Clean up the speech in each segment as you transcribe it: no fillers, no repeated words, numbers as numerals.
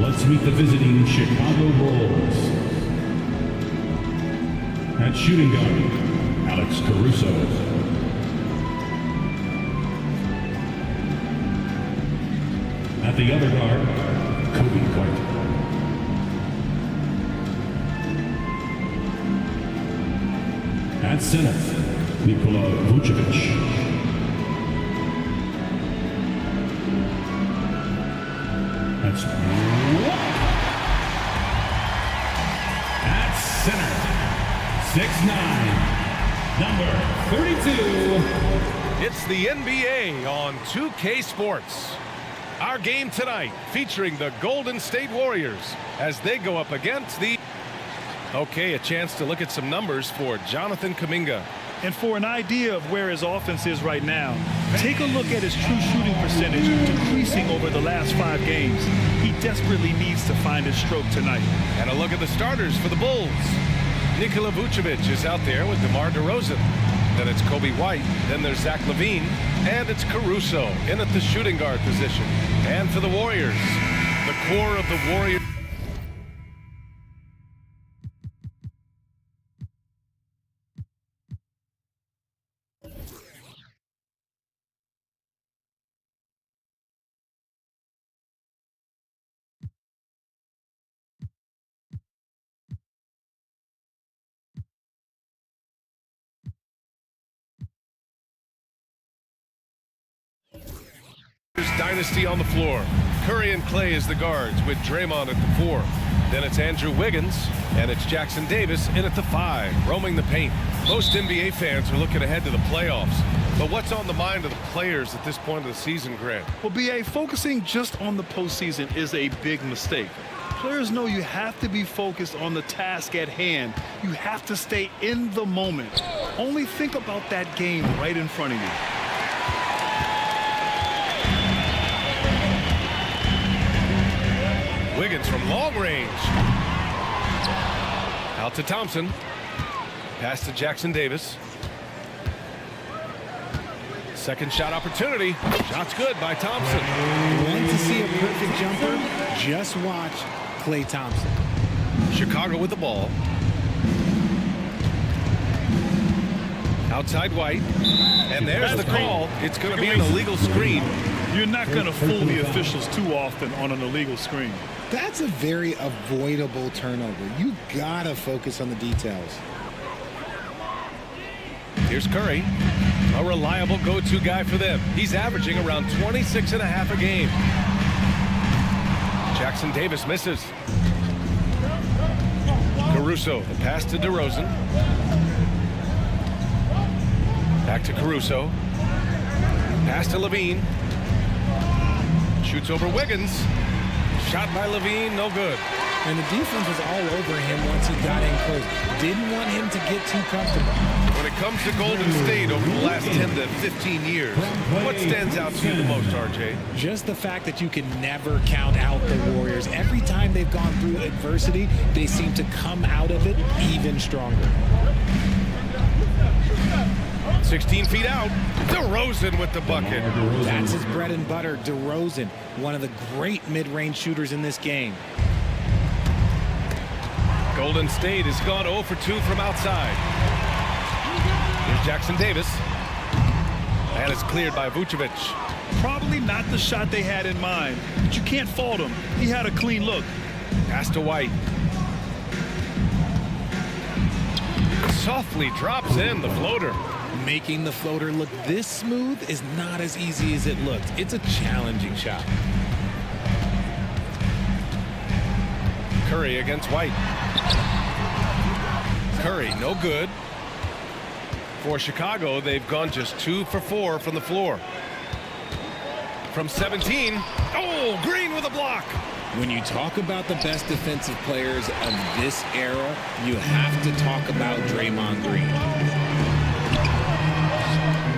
Let's meet the visiting Chicago Bulls. At shooting guard, Alex Caruso. At the other guard, Kobe White. At center, Nikola Vucevic. That's at center, 6'9", number 32. It's the NBA on 2K Sports. Our game tonight featuring the Golden State Warriors as they go up against the... Okay, a chance to look at some numbers for Jonathan Kuminga. And for an idea of where his offense is right now, take a look at his true shooting percentage decreasing over the last 5 games. He desperately needs to find his stroke tonight. And a look at the starters for the Bulls. Nikola Vucevic is out there with DeMar DeRozan. Then it's Kobe White. Then there's Zach LaVine. And it's Caruso in at the shooting guard position. And for the Warriors, the core of the Warriors. Dynasty on the floor. Curry and Clay as the guards with Draymond at the 4. Then it's Andrew Wiggins and it's Jackson Davis in at the 5, roaming the paint. Most NBA fans are looking ahead to the playoffs. But what's on the mind of the players at this point of the season, Grant? Well, BA, focusing just on the postseason is a big mistake. Players know you have to be focused on the task at hand. You have to stay in the moment. Only think about that game right in front of you. Wiggins from long range. Out to Thompson. Pass to Jackson Davis. Second shot opportunity. Shot's good by Thompson. Want to see a perfect jumper? Just watch Klay Thompson. Chicago with the ball. Outside White. And there's the call. It's going to be an illegal screen. You're not going to fool the officials too often on an illegal screen. That's a very avoidable turnover. You gotta focus on the details. Here's Curry, a reliable go-to guy for them. He's averaging around 26.5 a game. Jackson Davis misses. Caruso, the pass to DeRozan. Back to Caruso. Pass to LaVine. Shoots over Wiggins. Shot by LaVine, no good. And the defense was all over him once he got in close. Didn't want him to get too comfortable. When it comes to Golden State over the last 10 to 15 years, what stands out to you the most, RJ? Just the fact that you can never count out the Warriors. Every time they've gone through adversity, they seem to come out of it even stronger. 16 feet out. DeRozan with the bucket. That's his bread and butter, DeRozan, one of the great mid-range shooters in this game. Golden State has gone 0 for 2 from outside. Here's Jackson Davis. And it's cleared by Vucevic. Probably not the shot they had in mind, but you can't fault him. He had a clean look. Pass to White. Softly drops in the floater. Making the floater look this smooth is not as easy as it looks. It's a challenging shot. Curry against White. Curry, no good. For Chicago, they've gone just 2 for 4 from the floor. From 17. Oh, Green with a block. When you talk about the best defensive players of this era, you have to talk about Draymond Green.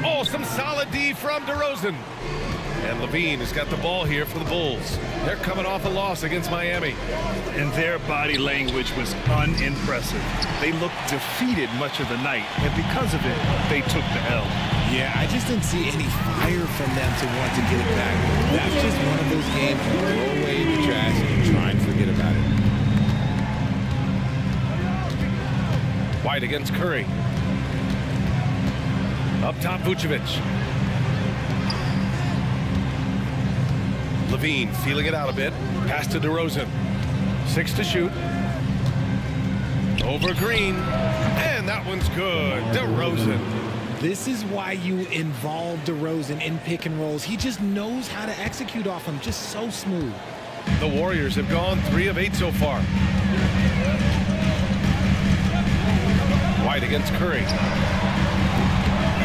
Oh, some solid D from DeRozan. And LaVine has got the ball here for the Bulls. They're coming off a loss against Miami. And their body language was unimpressive. They looked defeated much of the night, and because of it, they took the L. Yeah, I just didn't see any fire from them to want to get it back. That's just one of those games you throw away in the trash and you try and forget about it. White against Curry. Up top, Vucevic. Levine feeling it out a bit. Pass to DeRozan. 6 to shoot. Over Green. And that one's good. DeRozan. This is why you involve DeRozan in pick and rolls. He just knows how to execute off them, just so smooth. The Warriors have gone 3 of 8 so far. White against Curry.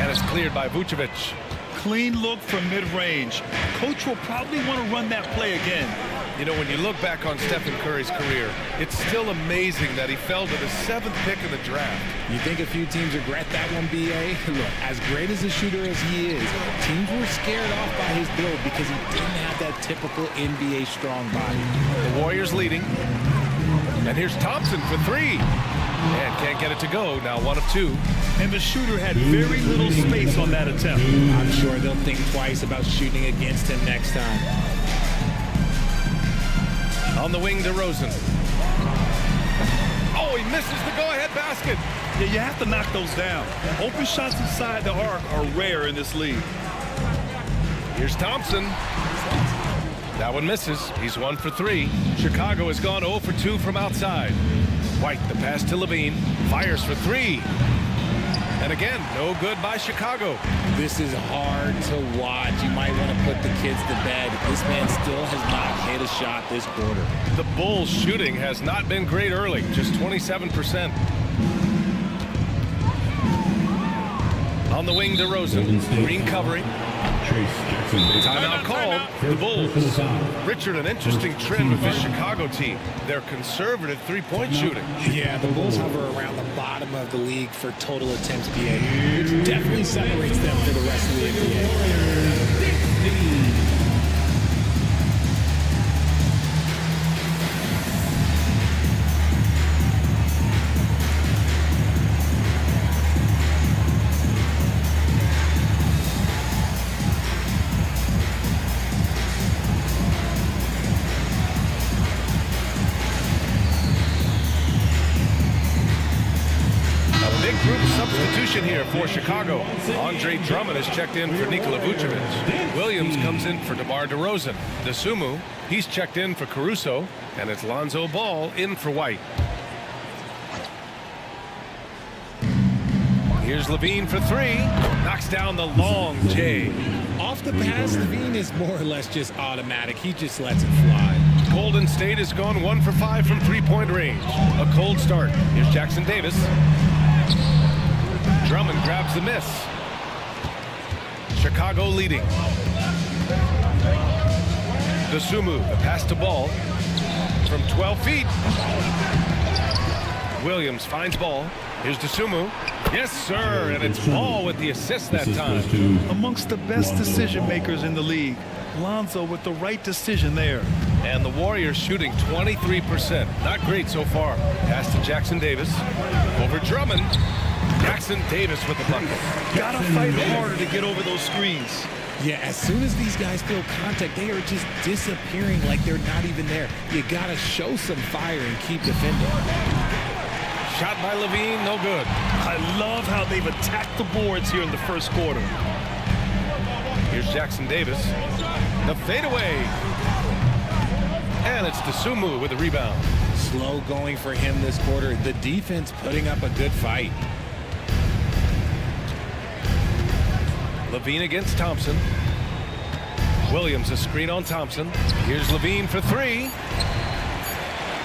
And it's cleared by Vucevic. Clean look from mid-range. Coach will probably want to run that play again. You know, when you look back on Stephen Curry's career, it's still amazing that he fell to the 7th pick in the draft. You think a few teams regret that one, B.A.? Look, as great as a shooter as he is, teams were scared off by his build because he didn't have that typical NBA strong body. The Warriors leading. And here's Thompson for 3. And can't get it to go. Now 1 of 2. And the shooter had very little space on that attempt. I'm sure they'll think twice about shooting against him next time. On the wing, DeRozan. Oh, he misses the go-ahead basket. Yeah, you have to knock those down. Open shots inside the arc are rare in this league. Here's Thompson. That one misses. He's 1 for 3. Chicago has gone 0 for 2 from outside. White, the pass to Levine. Fires for 3. And again, no good by Chicago. This is hard to watch. You might want to put the kids to bed. This man still has not hit a shot this quarter. The Bulls' shooting has not been great early, just 27%. On the wing, DeRozan. Green covering. Timeout called. The Bulls. Richard, an interesting trend with this Chicago team. They're conservative three-point shooting. Yeah, the Bulls hover around the bottom of the league for total attempts, PA, which definitely separates them for the rest of the NBA. Substitution here for Chicago. Andre Drummond is checked in for Nikola Vucevic. Williams comes in for DeMar DeRozan. DeSumo, he's checked in for Caruso. And it's Lonzo Ball in for White. Here's Levine for 3. Knocks down the long J. Off the pass, Levine is more or less just automatic. He just lets it fly. Golden State has gone 1 for 5 from three-point range. A cold start. Here's Jackson Davis. Drummond grabs the miss. Chicago leading. DeSumo, the pass to Ball from 12 feet. Williams finds Ball. Here's DeSumo. Yes, sir, and it's Ball with the assist that time. Amongst the best decision makers in the league, Lonzo with the right decision there. And the Warriors shooting 23%. Not great so far. Pass to Jackson Davis. Over Drummond. Jackson Davis with the bucket. Gotta fight harder to get over those screens. Yeah, as soon as these guys feel contact, they are just disappearing like they're not even there. You gotta show some fire and keep defending. Shot by Levine, no good. I love how they've attacked the boards here in the first quarter. Here's Jackson Davis. The fadeaway. And it's DeSumo with the rebound. Slow going for him this quarter. The defense putting up a good fight. Levine against Thompson. Williams a screen on Thompson. Here's Levine for 3.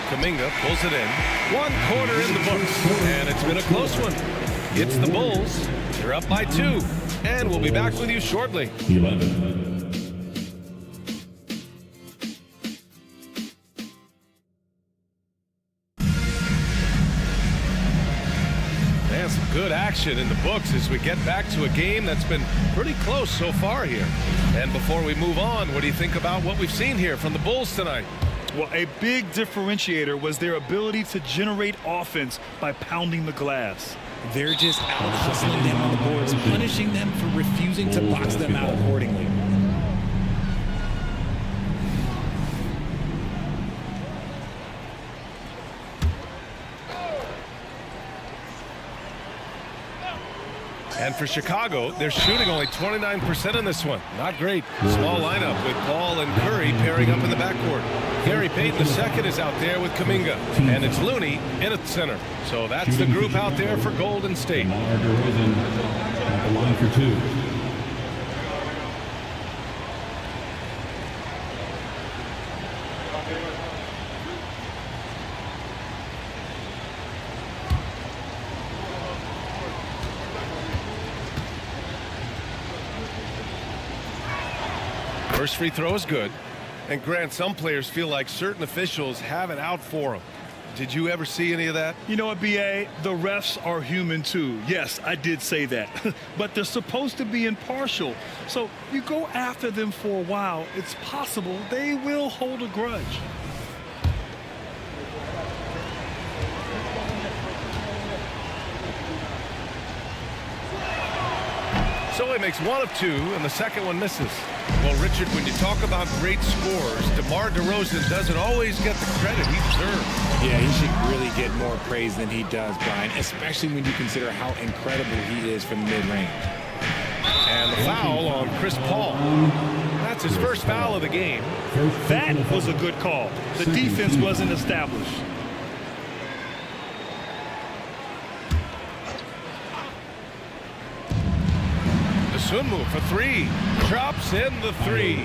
Kuminga pulls it in. 1 quarter in the books. And it's been a close one. It's the Bulls. They're up by 2. And we'll be back with you shortly. 11. Some good action in the books as we get back to a game that's been pretty close so far here. And before we move on, what do you think about what we've seen here from the Bulls tonight? Well, a big differentiator was their ability to generate offense by pounding the glass. They're just out hustling them on the boards, punishing them for refusing to box them out accordingly. And for Chicago, they're shooting only 29% in this one. Not great. Small lineup with Paul and Curry pairing up in the backcourt. Gary Payton II is out there with Kuminga. And it's Looney in at center. So that's the group out there for Golden State. DeMar DeRozan at the line for 2. First free throw is good. And Grant, some players feel like certain officials have it out for them. Did you ever see any of that? You know what, B.A.? The refs are human too. Yes, I did say that. But they're supposed to be impartial. So you go after them for a while, it's possible they will hold a grudge. So he makes one of two, and the second one misses. Well, Richard, when you talk about great scores, DeMar DeRozan doesn't always get the credit he deserves. Yeah, he should really get more praise than he does, Brian, especially when you consider how incredible he is from mid-range. And the foul on Chris Paul. That's his first foul of the game. That was a good call. The defense wasn't established. Dosunmu for 3. Drops in the 3.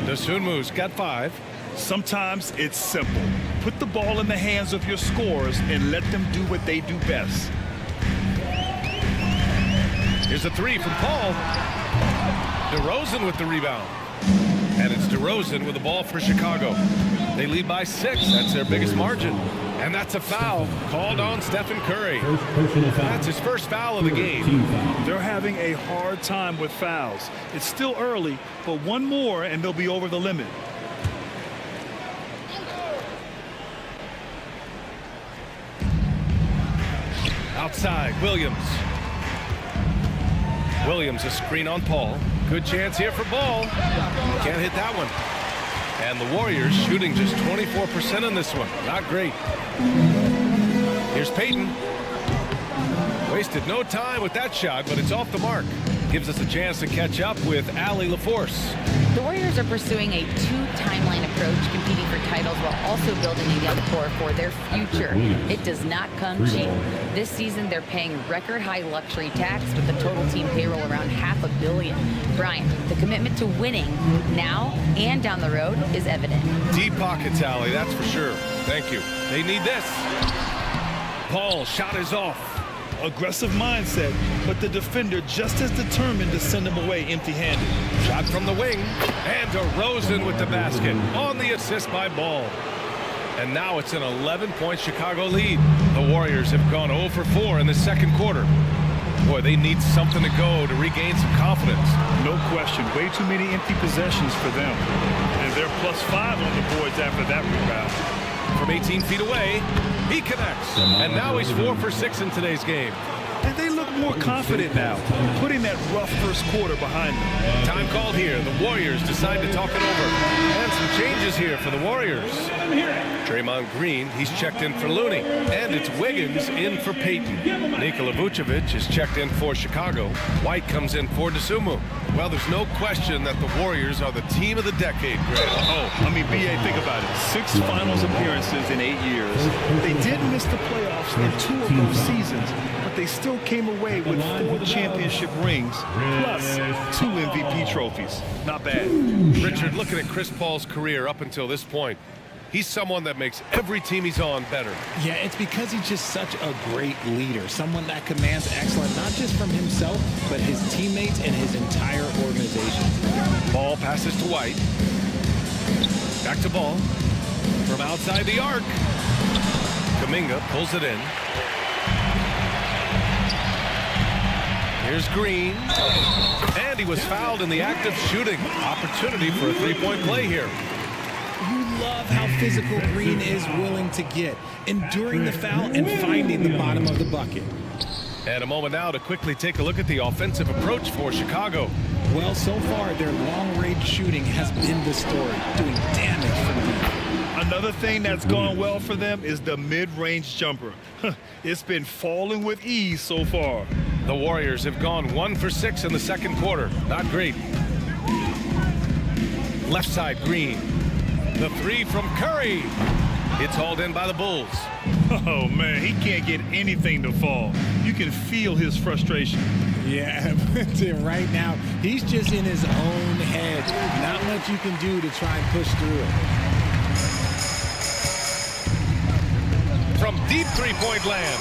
Dosunmu's got 5. Sometimes it's simple. Put the ball in the hands of your scorers and let them do what they do best. Here's a 3 from Paul. DeRozan with the rebound. And it's DeRozan with the ball for Chicago. They lead by 6. That's their biggest margin. And that's a foul called on Stephen Curry. That's his first foul of the game. They're having a hard time with fouls. It's still early, but one more and they'll be over the limit. Outside, Williams. Williams, a screen on Paul. Good chance here for Ball. Can't hit that one. And the Warriors shooting just 24% in this one. Not great. Here's Payton. Wasted no time with that shot, but it's off the mark. Gives us a chance to catch up with Allie LaForce. The Warriors are pursuing a two-timeline approach, competing for titles while also building a young core for their future. It does not come cheap. This season, they're paying record-high luxury tax with the total team payroll around $500 million. Brian, the commitment to winning now and down the road is evident. Deep pockets, Allie, that's for sure. Thank you. They need this. Paul, shot is off. Aggressive mindset, but the defender just as determined to send him away empty-handed. Shot from the wing, and DeRozan with the basket on the assist by Ball. And now it's an 11-point Chicago lead. The Warriors have gone 0 for 4 in the second quarter. Boy, they need something to go to regain some confidence. No question, way too many empty possessions for them. And they're +5 on the boards after that rebound. From 18 feet away, he connects. And now he's 4 for 6 in today's game. And they look more confident now, putting that rough first quarter behind them. Time called here. The Warriors decide to talk it over. And some changes here for the Warriors. Draymond Green, he's checked in for Looney. And it's Wiggins in for Payton. Nikola Vucevic is checked in for Chicago. White comes in for Dosunmu. Well, there's no question that the Warriors are the team of the decade, Grant. Oh, I mean, B.A., think about it. 6 finals appearances in 8 years. They did miss the playoffs in 2 of those seasons, but they still came away with 4 championship rings, plus 2 MVP trophies. Not bad. Richard, looking at Chris Paul's career up until this point, he's someone that makes every team he's on better. Yeah, it's because he's just such a great leader, someone that commands excellence, not just from himself, but his teammates and his entire organization. Ball passes to White. Back to Ball. From outside the arc. Kuminga pulls it in. Here's Green. And he was fouled in the act of shooting. Opportunity for a three-point play here. You love how physical Green is willing to get, enduring the foul and finding the bottom of the bucket. And a moment now to quickly take a look at the offensive approach for Chicago. Well, so far, their long-range shooting has been the story, doing damage from deep. Another thing that's gone well for them is the mid-range jumper. It's been falling with ease so far. The Warriors have gone 1 for 6 in the second quarter. Not great. Left side, Green. The three from Curry. It's hauled in by the Bulls. Oh, man, he can't get anything to fall. You can feel his frustration. Yeah, but right now, he's just in his own head. Not much you can do to try and push through it. From deep three-point land.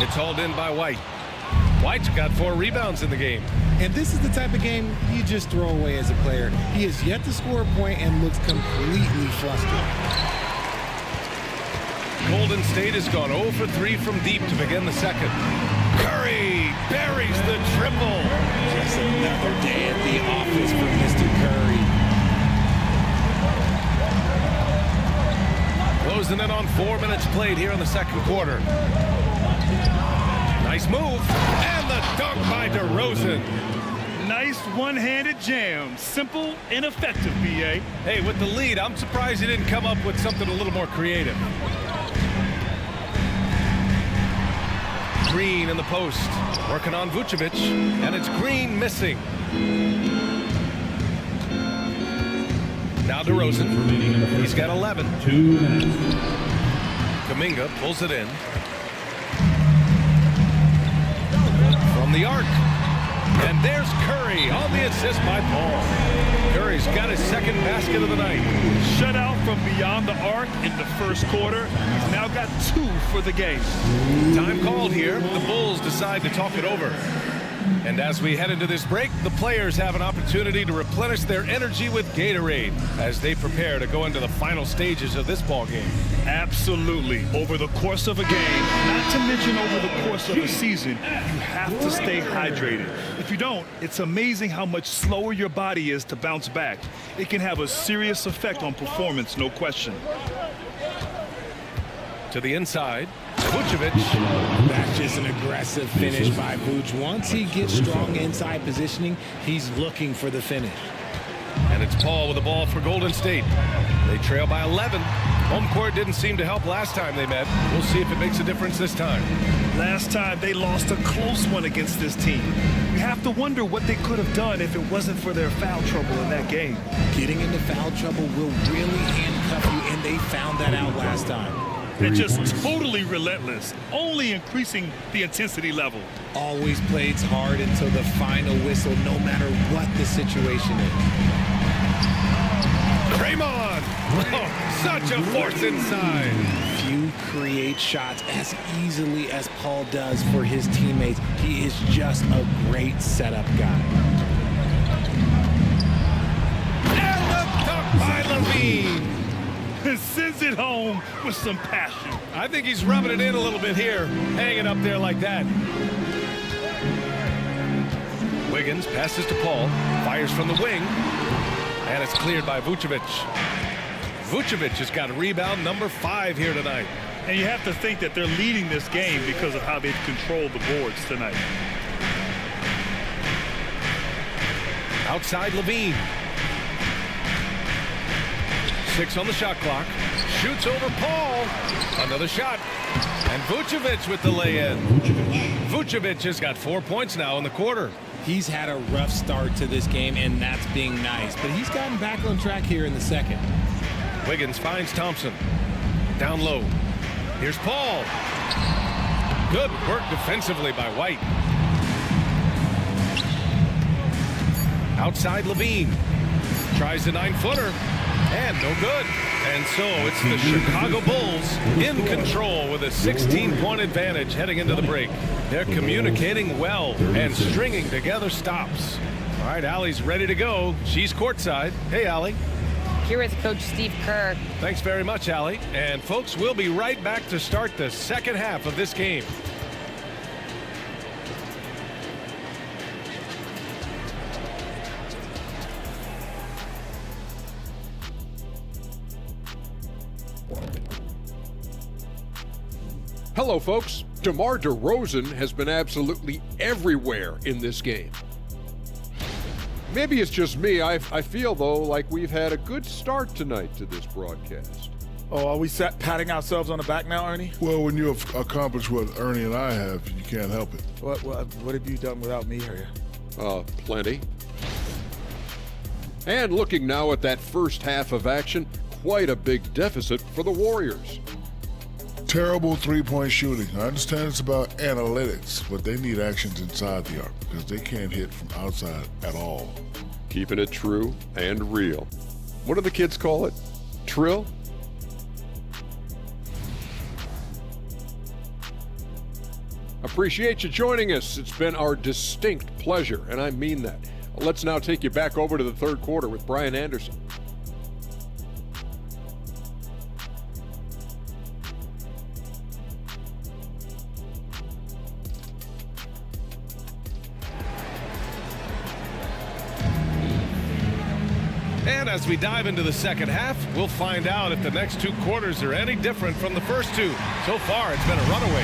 It's hauled in by White. White's got 4 rebounds in the game. And this is the type of game you just throw away as a player. He has yet to score a point and looks completely flustered. Golden State has gone 0 for 3 from deep to begin the second. Curry buries the triple. Just another day at the office for Mr. Curry. Closing in on 4 minutes played here in the second quarter. Nice move. And the dunk by DeRozan. Nice one-handed jam. Simple and effective, B.A. Hey, with the lead, I'm surprised he didn't come up with something a little more creative. Green in the post, working on Vucevic, and it's Green missing. Now DeRozan, he's got 11. 2 minutes. Kuminga pulls it in. From the arc. And there's Curry on the assist by Paul. Curry's got his second basket of the night. Shut out from beyond the arc in the first quarter. He's now got 2 for the game. Time called here. The Bulls decide to talk it over. And as we head into this break, the players have an opportunity to replenish their energy with Gatorade as they prepare to go into the final stages of this ball game. Absolutely. Over the course of a game, not to mention over the course of a season, you have to stay hydrated. If you don't, it's amazing how much slower your body is to bounce back. It can have a serious effect on performance, no question. To the inside, Vucevic. That's just an aggressive finish by Vooch. Once he gets strong inside positioning, he's looking for the finish. And it's Paul with the ball for Golden State. They trail by 11. Home court didn't seem to help last time they met. We'll see if it makes a difference this time. Last time they lost a close one against this team. You have to wonder what they could have done if it wasn't for their foul trouble in that game. Getting into foul trouble will really handcuff you, and they found that out last time. They're just totally relentless, only increasing the intensity level. Always plays hard until the final whistle, no matter what the situation is. Draymond! Oh, such a force inside. Few create shots as easily as Paul does for his teammates. He is just a great setup guy. And the dunk by Levine. Sends it home with some passion. I think he's rubbing it in a little bit here, hanging up there like that. Wiggins passes to Paul, fires from the wing, and it's cleared by Vucevic. Vucevic has got rebound number 5 here tonight. And you have to think that they're leading this game because of how they've controlled the boards tonight. Outside Levine. 6 on the shot clock. Shoots over Paul. Another shot. And Vucevic with the lay-in. Vucevic has got 4 points now in the quarter. He's had a rough start to this game, and that's being nice. But he's gotten back on track here in the second. Wiggins finds Thompson. Down low. Here's Paul. Good work defensively by White. Outside Levine. Tries the 9-footer. And no good. And so it's the Chicago Bulls in control with a 16-point advantage heading into the break. They're communicating well and stringing together stops. All right, Allie's ready to go. She's courtside. Hey, Allie. Here with Coach Steve Kerr. Thanks very much, Allie. And folks, we'll be right back to start the second half of this game. Hello, folks. DeMar DeRozan has been absolutely everywhere in this game. Maybe it's just me. I feel, though, like we've had a good start tonight to this broadcast. Oh, are we patting ourselves on the back now, Ernie? Well, when you have accomplished what Ernie and I have, you can't help it. What have you done without me here? Plenty. And looking now at that first half of action, quite a big deficit for the Warriors. Terrible three-point shooting. I understand it's about analytics, but they need actions inside the arc because they can't hit from outside at all. Keeping it true and real. What do the kids call it? Trill? Appreciate you joining us. It's been our distinct pleasure, and I mean that. Let's now take you back over to the third quarter with Brian Anderson. And as we dive into the second half, we'll find out if the next two quarters are any different from the first two. So far, it's been a runaway.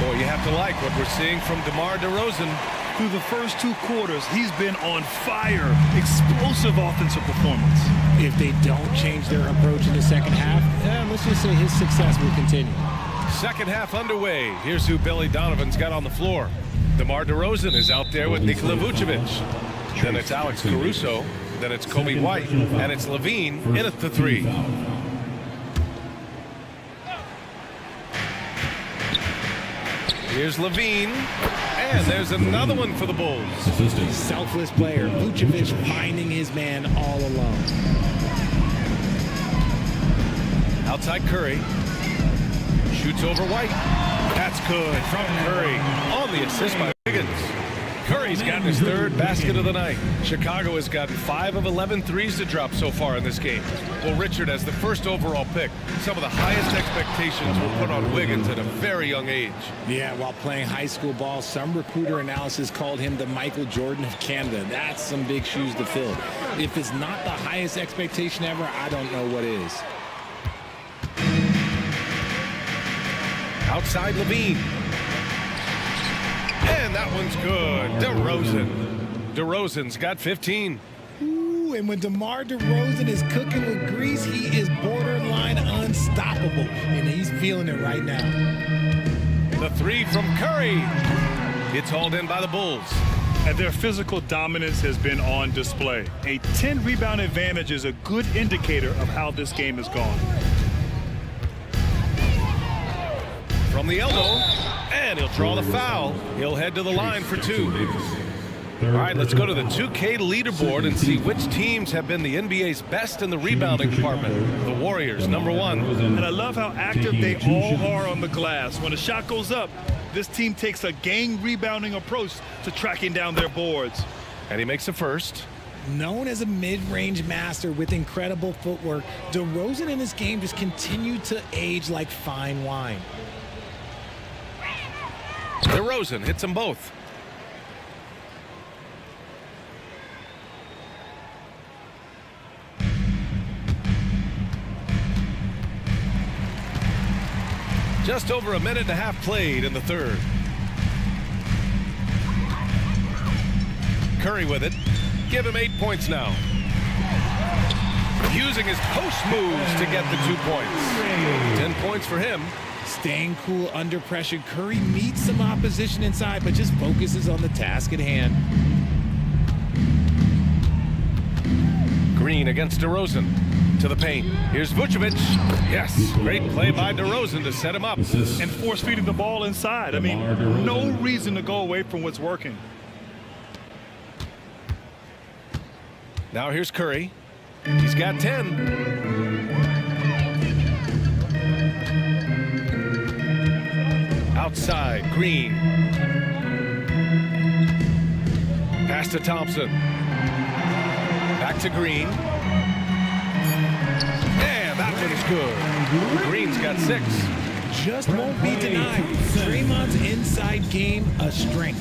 Boy, you have to like what we're seeing from DeMar DeRozan. Through the first two quarters, he's been on fire. Explosive offensive performance. If they don't change their approach in the second half, let's just say his success will continue. Second half underway. Here's who Billy Donovan's got on the floor. DeMar DeRozan is out there with Nikola Vucevic. Then it's Alex Caruso. Then it's Kobe White. And it's Levine in at the three. Here's Levine. And there's another one for the Bulls. Selfless player. Vucevic finding his man all alone. Outside Curry. Shoots over White. That's good from Curry. On the assist by Wiggins. Curry's gotten his third basket of the night. Chicago has gotten 5 of 11 threes to drop so far in this game. Well, Richard, as the first overall pick, some of the highest expectations were put on Wiggins at a very young age. Yeah, while playing high school ball, some recruiter analysis called him the Michael Jordan of Canada. That's some big shoes to fill. If it's not the highest expectation ever, I don't know what is. Outside Levine. And that one's good. DeRozan's got 15. Ooh, and when DeMar DeRozan is cooking with grease, he is borderline unstoppable. And he's feeling it right now. The three from Curry. It's hauled in by the Bulls. And their physical dominance has been on display. A 10-rebound advantage is a good indicator of how this game has gone. From the elbow. And he'll draw the foul. He'll head to the line for two. All right, let's go to the 2K leaderboard and see which teams have been the NBA's best in the rebounding department. The Warriors, number 1. And I love how active they all are on the glass. When a shot goes up, this team takes a game rebounding approach to tracking down their boards. And he makes a first. Known as a mid-range master with incredible footwork, DeRozan in this game just continued to age like fine wine. DeRozan hits them both. Just over a minute and a half played in the third. Curry with it. Give him 8 points now. Using his post moves to get the 2 points. 10 points for him. Staying cool under pressure, Curry meets some opposition inside, but just focuses on the task at hand. Green against DeRozan. To the paint. Here's Vucevic. Yes, great play by DeRozan to set him up. And force feeding the ball inside. I mean, no reason to go away from what's working. Now here's Curry. He's got 10. Outside, Green. Pass to Thompson. Back to Green. And that one's good. Green's got 6. Just won't be denied. Draymond's inside game a strength.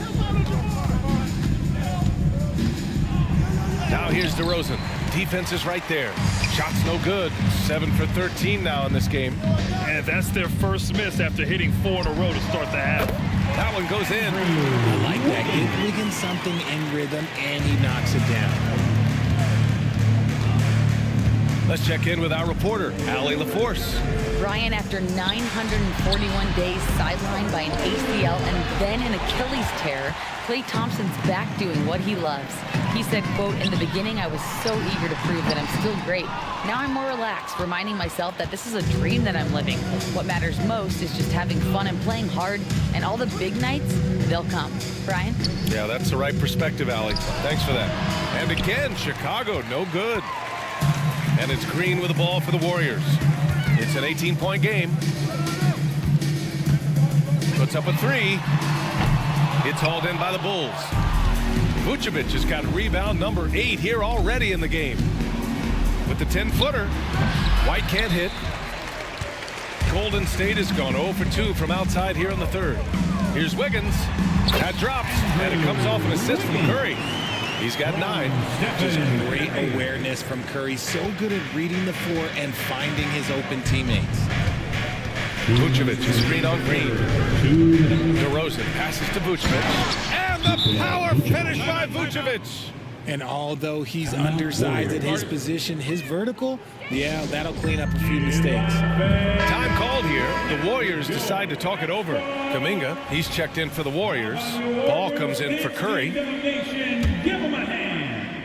Now here's DeRozan. Defense is right there. Shot's no good. 7 for 13 now in this game. And that's their first miss after hitting 4 in a row to start the half. That one goes in. I like that. Give Wiggins something in rhythm, and he knocks it down. Let's check in with our reporter, Allie LaForce. Brian, after 941 days sidelined by an ACL and then an Achilles tear, Klay Thompson's back doing what he loves. He said, quote, "In the beginning, I was so eager to prove that I'm still great. Now I'm more relaxed, reminding myself that this is a dream that I'm living. What matters most is just having fun and playing hard, and all the big nights, they'll come." Brian? Yeah, that's the right perspective, Allie. Thanks for that. And again, Chicago, no good. And it's Green with the ball for the Warriors. It's an 18-point game. Puts up a 3. It's hauled in by the Bulls. Vucevic has got rebound number 8 here already in the game. With the 10-footer, White can't hit. Golden State has gone 0 for 2 from outside here in the third. Here's Wiggins. That drops, and it comes off an assist from Curry. He's got 9. Just great awareness from Curry. So good at reading the floor and finding his open teammates. Vucevic is screen on Green. DeRozan passes to Vucevic. And the power finish by Vucevic. And although he's undersized at his position, his vertical, yeah, that'll clean up a few mistakes. Time called here. The Warriors decide to talk it over. Kuminga, he's checked in for the Warriors. Ball comes in for Curry. Give him a hand.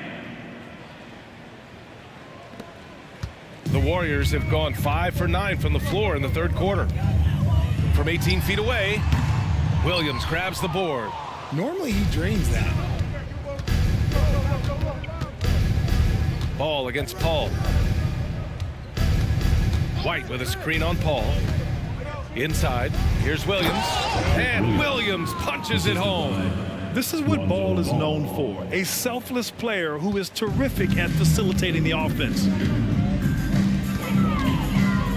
The Warriors have gone 5 for 9 from the floor in the third quarter. From 18 feet away, Williams grabs the board. Normally he drains that. Ball against Paul. White with a screen on Paul. Inside, here's Williams. And Williams punches it home. This is what Ball is known for, a selfless player who is terrific at facilitating the offense.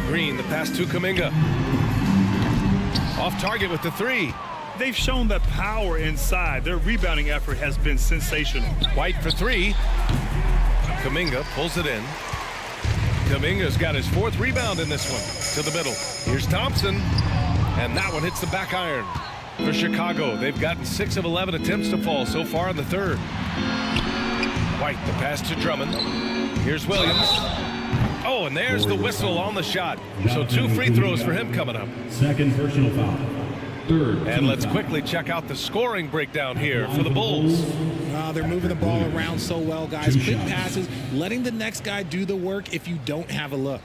Green, the pass to Kuminga. Off target with the 3. They've shown that power inside. Their rebounding effort has been sensational. White for 3. Kuminga pulls it in. Kuminga's got his 4th rebound in this one. To the middle. Here's Thompson. And that one hits the back iron. For Chicago, they've gotten 6 of 11 attempts to fall so far in the third. White, the pass to Drummond. Here's Williams. Oh, and there's the whistle on the shot. So 2 free throws for him coming up. Second personal foul. Third. And let's quickly check out the scoring breakdown here for the Bulls. They're moving the ball around so well, guys. Quick passes, letting the next guy do the work if you don't have a look.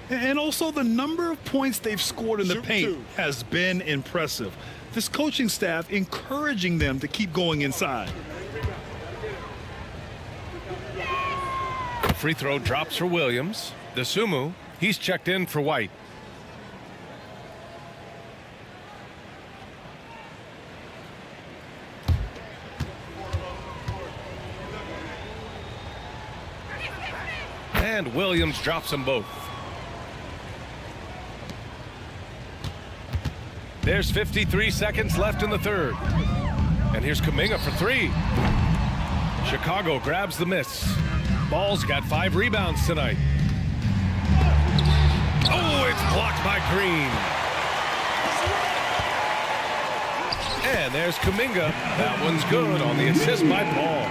And also the number of points they've scored in the paint has been impressive. This coaching staff encouraging them to keep going inside. Free throw drops for Williams. The Sumu, he's checked in for White. And Williams drops them both. There's 53 seconds left in the third. And here's Kuminga for 3. Chicago grabs the miss. Ball's got 5 rebounds tonight. Oh, it's blocked by Green. And there's Kuminga. That one's good on the assist by Paul.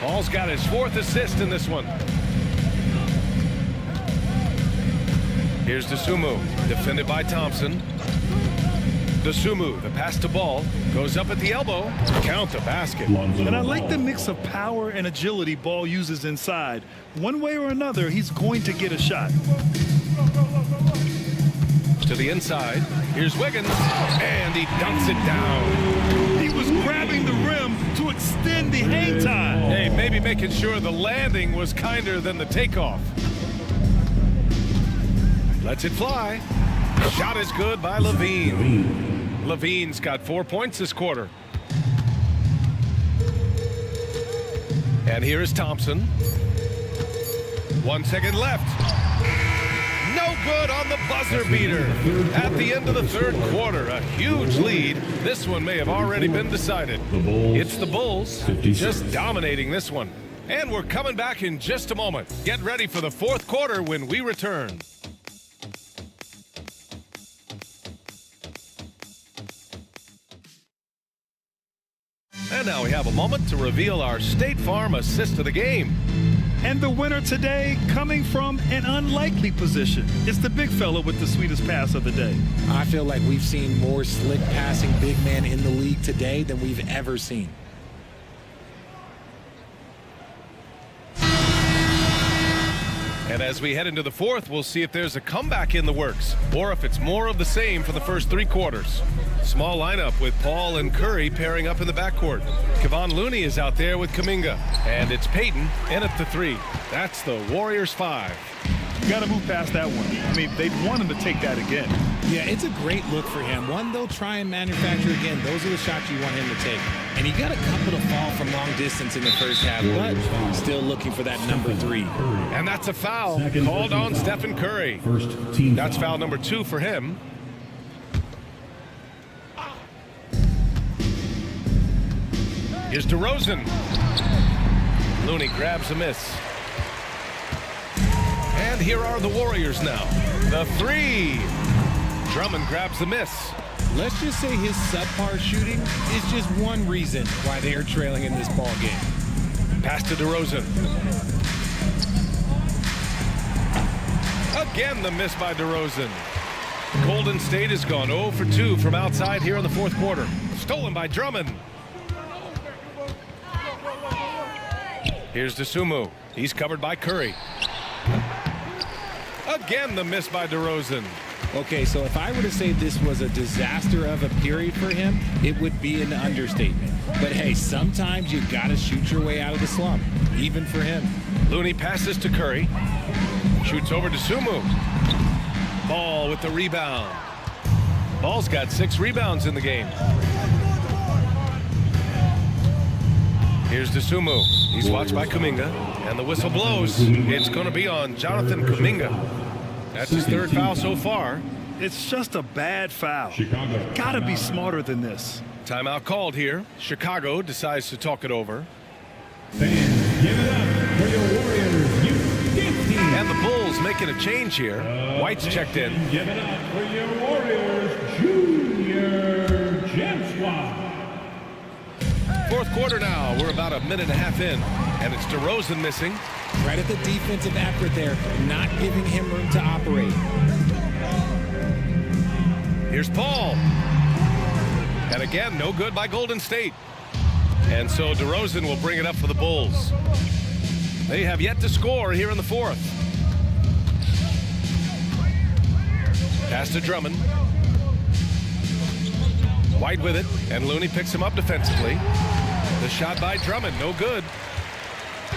Paul's got his 4th assist in this one. Here's Dosunmu, defended by Thompson. Dosunmu, the pass to Ball, goes up at the elbow. Count the basket. And I like the mix of power and agility Ball uses inside. One way or another, he's going to get a shot. To the inside, here's Wiggins, and he dunks it down. He was grabbing the rim to extend the hang time. Hey, maybe making sure the landing was kinder than the takeoff. Lets it fly. Shot is good by Levine. Levine's got 4 points this quarter. And here is Thompson. 1 second left. No good on the buzzer beater. At the end of the third quarter, a huge lead. This one may have already been decided. It's the Bulls just dominating this one. And we're coming back in just a moment. Get ready for the fourth quarter when we return. And now we have a moment to reveal our State Farm assist of the game. And the winner today coming from an unlikely position. It's the big fella with the sweetest pass of the day. I feel like we've seen more slick passing big men in the league today than we've ever seen. And as we head into the fourth, we'll see if there's a comeback in the works or if it's more of the same for the first three quarters. Small lineup with Paul and Curry pairing up in the backcourt. Kevon Looney is out there with Kuminga. And it's Payton in at the three. That's the Warriors 5. You got to move past that one. I mean, they want him to take that again. Yeah, it's a great look for him. One, they'll try and manufacture again. Those are the shots you want him to take. And he got a couple to fall from long distance in the first half, but still looking for that number 3. And that's a foul called on Stephen Curry. First team That's foul number 2 for him. Here's DeRozan. Looney grabs a miss. And here are the Warriors now. The 3. Drummond grabs the miss. Let's just say his subpar shooting is just one reason why they are trailing in this ball game. Pass to DeRozan. Again, the miss by DeRozan. Golden State has gone 0 for 2 from outside here in the fourth quarter. Stolen by Drummond. Here's DeSumo. He's covered by Curry. Again, the miss by DeRozan. Okay, so if I were to say this was a disaster of a period for him, it would be an understatement. But hey, sometimes you gotta shoot your way out of the slump, even for him. Looney passes to Curry. Shoots over to Sumu. Ball with the rebound. Ball's got 6 rebounds in the game. Here's DeSumo. He's watched by Kuminga. And the whistle blows. It's going to be on Jonathan Kuminga. That's his 3rd foul so far. It's just a bad foul. Chicago. Got to be smarter than this. Timeout called here. Chicago decides to talk it over. Fans, give it up for your Warriors U15. And the Bulls making a change here. White's checked in. Give it up for your Warriors Junior Gem Squad. Fourth quarter now. We're about a minute and a half in. And it's DeRozan missing. Right at the defensive effort there, not giving him room to operate. Here's Paul. And again, no good by Golden State. And so DeRozan will bring it up for the Bulls. They have yet to score here in the fourth. Pass to Drummond. White with it, and Looney picks him up defensively. The shot by Drummond, no good.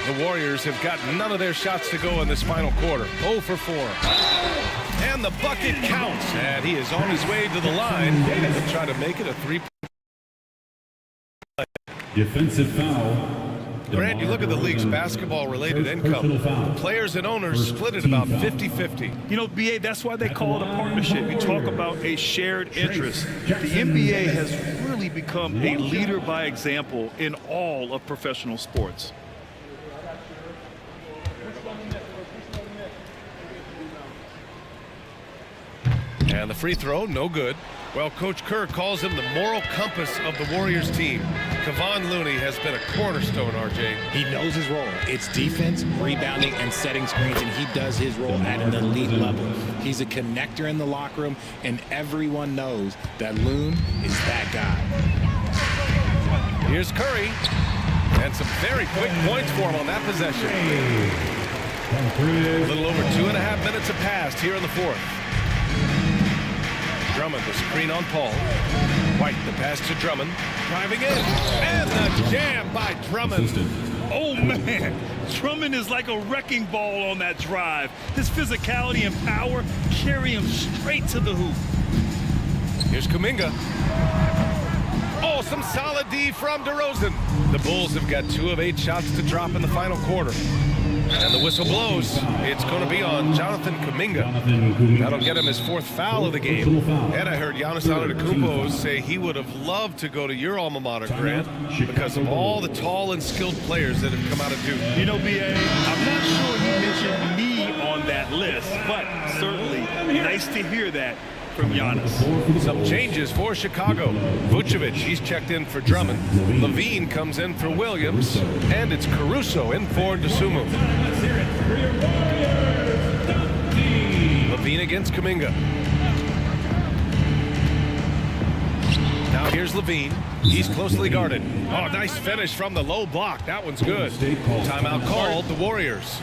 The Warriors have got none of their shots to go in this final quarter. 0 for 4. And the bucket counts. And he is on his way to the line to try to make it a 3-point. Defensive foul. Grant, you look at the league's basketball-related income. Players and owners split it about 50-50. You know, BA, that's why they call it a partnership. You talk about a shared interest. The NBA has really become a leader by example in all of professional sports. And the free throw, no good. Well, Coach Kerr calls him the moral compass of the Warriors team. Kevon Looney has been a cornerstone, RJ. He knows his role. It's defense, rebounding, and setting screens, and he does his role at an elite level. He's a connector in the locker room, and everyone knows that Loon is that guy. Here's Curry. And some very quick points for him on that possession. A little over 2.5 minutes have passed here in the fourth. Drummond, the screen on Paul. White, the pass to Drummond. Driving in. And the jam by Drummond. Oh, man. Drummond is like a wrecking ball on that drive. His physicality and power carry him straight to the hoop. Here's Kuminga. Oh, some solid D from DeRozan. The Bulls have got 2 of 8 shots to drop in the final quarter. And the whistle blows. It's going to be on Jonathan Kuminga. That'll get him his 4th foul of the game. And I heard Giannis Antetokounmpo say he would have loved to go to your alma mater, Grant, because of all the tall and skilled players that have come out of Duke. You know, B.A., I'm not sure he mentioned me on that list, but certainly nice to hear that from Giannis. Some changes for Chicago. Vucevic, he's checked in for Drummond. Levine comes in for Williams. And it's Caruso in for DeSumo. Levine against Kuminga. Now here's Levine. He's closely guarded. Oh, nice finish from the low block. That one's good. Timeout called, the Warriors.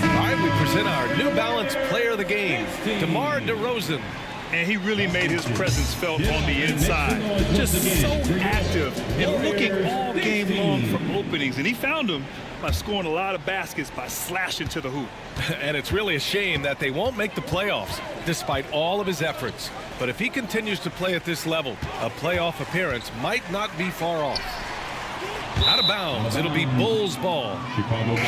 All right, we present our New Balance Player of the Game, DeMar DeRozan. And he really made his presence felt on the inside. Just so active and looking all game long for openings. And he found them by scoring a lot of baskets by slashing to the hoop. And it's really a shame that they won't make the playoffs despite all of his efforts. But if he continues to play at this level, a playoff appearance might not be far off. Out of bounds, it'll be Bulls ball.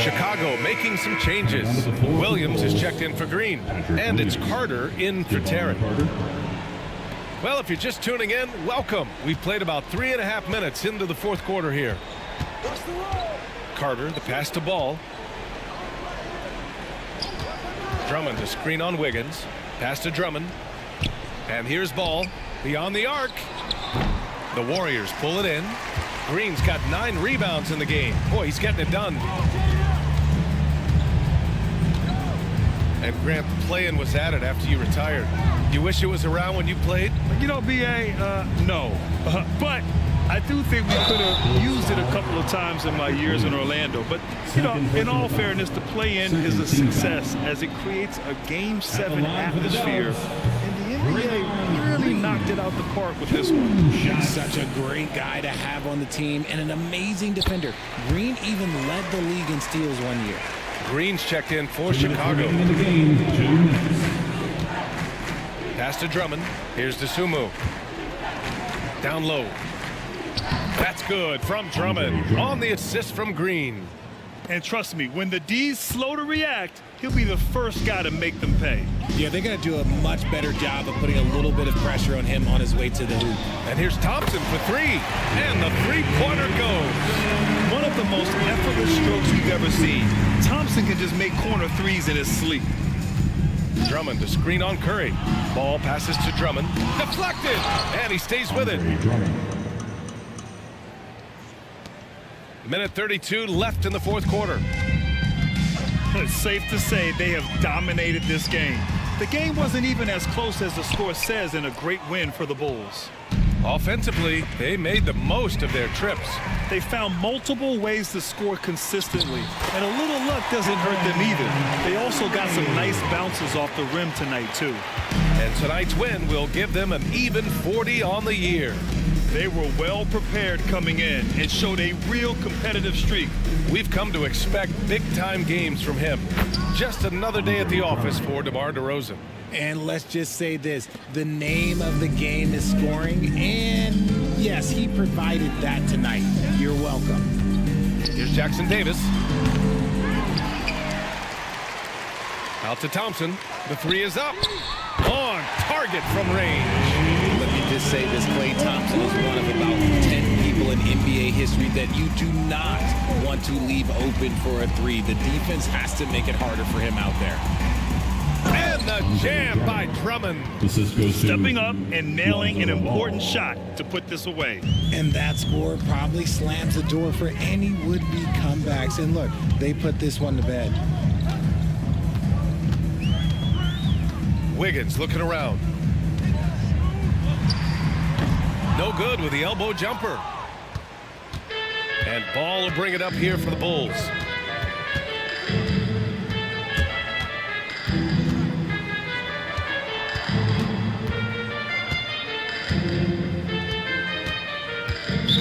Chicago making some changes. Williams is checked in for Green, and it's Carter in for Terry. Well, if you're just tuning in, welcome. We've played about 3.5 minutes into the 4th quarter here. Carter, the pass to Ball. Drummond to screen on Wiggins. Pass to Drummond. And here's Ball beyond the arc. The Warriors pull it in. Green's got 9 rebounds in the game. Boy, he's getting it done. And Grant, playing was at it after you retired. You wish it was around when you played? You know, B.A., no. But I do think we could have used it a couple of times in my years in Orlando. But, you know, in all fairness, the play-in is a success as it creates a Game 7 atmosphere. And the NBA really knocked it out the park with this one. Such a great guy to have on the team and an amazing defender. Green even led the league in steals one year. Green's checked in for Chicago. Pass to Drummond. Here's DeSumo. Down low. That's good from Drummond on the assist from Green. And trust me, when the D's slow to react, he'll be the first guy to make them pay. Yeah, they're going to do a much better job of putting a little bit of pressure on him on his way to the hoop. And here's Thompson for 3. And the three-pointer goes. One of the most effortless strokes you've ever seen. Thompson can just make corner threes in his sleep. Drummond to screen on Curry. Ball passes to Drummond. Deflected. And he stays with it. Minute 32 left in the 4th quarter. It's safe to say they have dominated this game. The game wasn't even as close as the score says in a great win for the Bulls. Offensively, they made the most of their trips. They found multiple ways to score consistently, and a little luck doesn't hurt them either. They also got some nice bounces off the rim tonight, too. And tonight's win will give them an even 40 on the year. They were well prepared coming in and showed a real competitive streak. We've come to expect big-time games from him. Just another day at the office for DeMar DeRozan. And let's just say this, the name of the game is scoring, and yes, he provided that tonight. You're welcome. Here's Jackson Davis. Out to Thompson. The 3 is up. On target from range. Let me just say this, Klay Thompson is one of about 10 people in NBA history that you do not want to leave open for a 3. The defense has to make it harder for him out there. And the jam by Drummond. Stepping up and nailing an important shot to put this away. And that score probably slams the door for any would-be comebacks. And look, they put this one to bed. Wiggins looking around. No good with the elbow jumper. And Ball will bring it up here for the Bulls.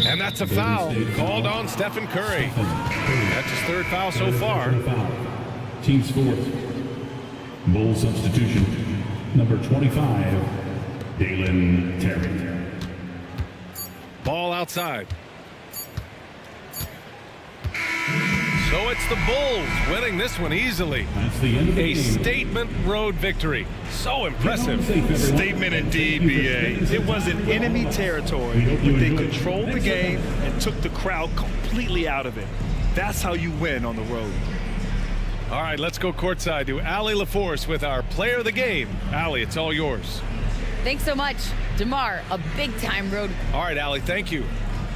And that's a foul called on Stephen Curry. That's his 3rd foul so far. Team's 4th. Bull substitution. Number 25, Dalen Terry. Ball outside. it's the Bulls winning this one easily. That's the end of the A game. statement road victory. So impressive. Statement indeed, BA. It was in enemy territory, but they controlled the game and took the crowd completely out of it. That's how you win on the road. All right, let's go courtside to Allie LaForce with our player of the game. Allie, it's all yours. Thanks so much. DeMar, a big-time road. All right, Allie, thank you.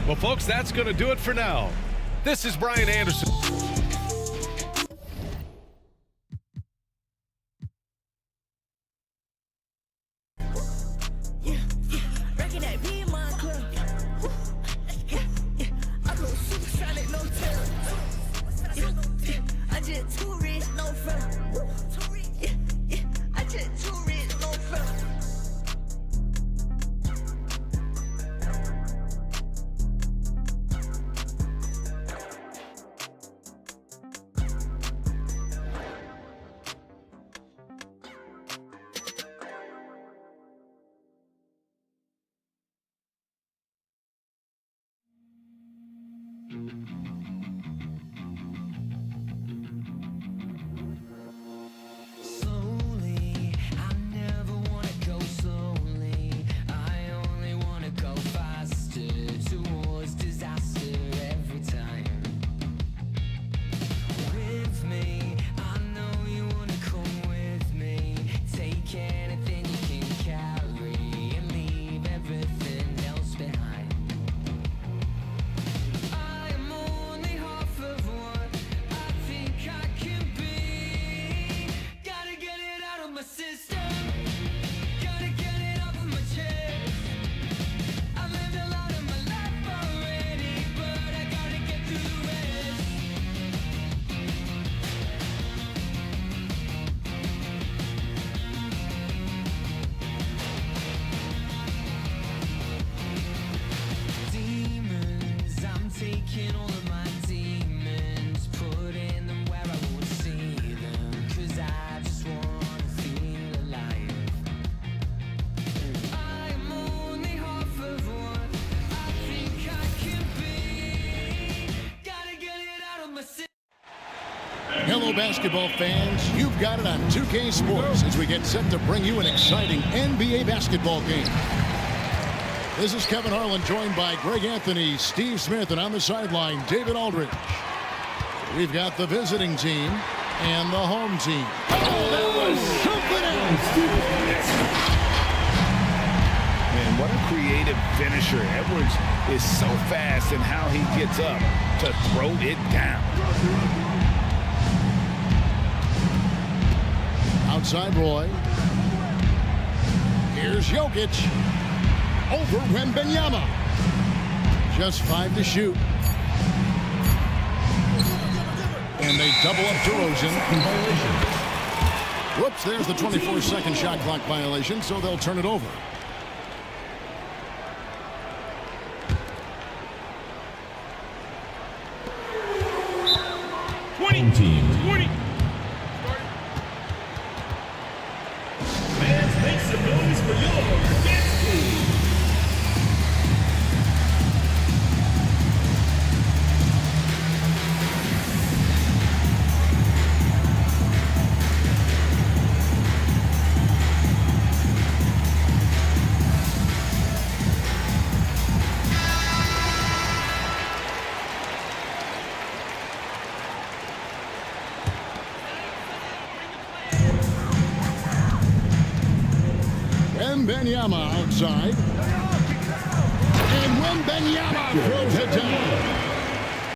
Well, folks, that's going to do it for now. This is Brian Anderson. Hello, basketball fans. You've got it on 2K Sports as we get set to bring you an exciting NBA basketball game. This is Kevin Harlan, joined by Greg Anthony, Steve Smith, and on the sideline, David Aldridge. We've got the visiting team and the home team. Oh, that was something else! Man, what a creative finisher. Edwards is so fast in how he gets up to throw it down. Outside Roy. Here's Jokic. Over Wembanyama. Just 5 to shoot. And they double up DeRozan. Whoops, there's the 24-second shot clock violation, so they'll turn it over. Team 20. Fans, make some noise for your dance team. Wembanyama outside. And Wembanyama throws it down.